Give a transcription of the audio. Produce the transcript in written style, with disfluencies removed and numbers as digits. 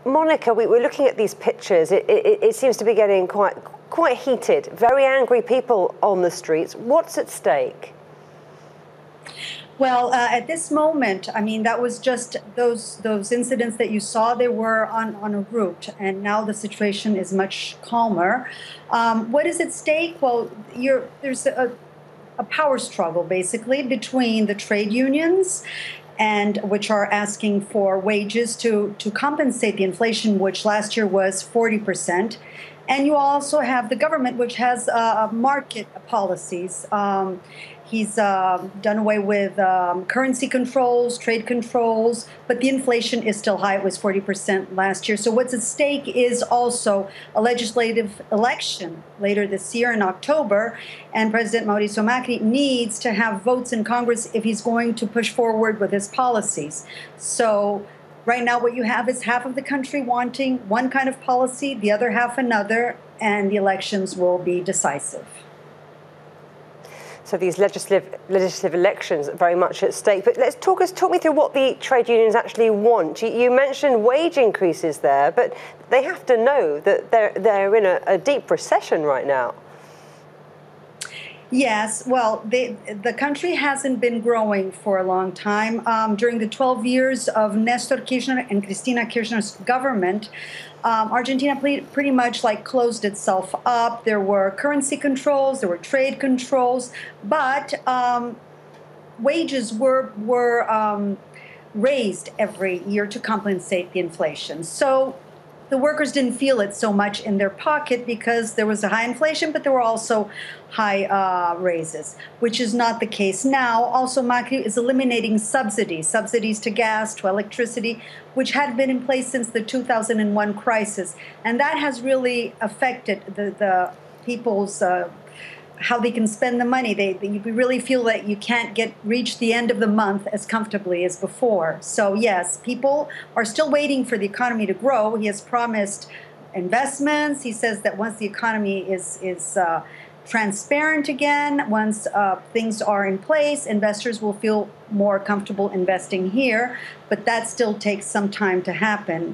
Monica, we're looking at these pictures. It seems to be getting quite heated. Very angry people on the streets. What's at stake? Well, at this moment, I mean, that was just those incidents that you saw. They were on a route, and now the situation is much calmer. What is at stake? Well, there's a power struggle, basically, between the trade unions, and which are asking for wages to compensate the inflation, which last year was 40%. And you also have the government, which has market policies. He's done away with currency controls, trade controls, but the inflation is still high. It was 40% last year. So what's at stake is also a legislative election later this year in October. And President Mauricio Macri needs to have votes in Congress if he's going to push forward with his policies. So right now what you have is half of the country wanting one kind of policy, the other half another, and the elections will be decisive. So these legislative elections are very much at stake. But talk me through what the trade unions actually want. You mentioned wage increases there, but they have to know that they're in a deep recession right now. Yes, well, the country hasn't been growing for a long time. During the 12 years of Néstor Kirchner and Cristina Kirchner's government, Argentina pretty much closed itself up. There were currency controls, there were trade controls, but wages were raised every year to compensate the inflation. So the workers didn't feel it so much in their pocket because there was a high inflation, but there were also high raises, which is not the case now. Also, Macri is eliminating subsidies to gas, to electricity, which had been in place since the 2001 crisis. And that has really affected the people's how they can spend the money. You really feel that you can't reach the end of the month as comfortably as before. So yes, people are still waiting for the economy to grow. He has promised investments. He says that once the economy is transparent again, once things are in place, investors will feel more comfortable investing here. But that still takes some time to happen.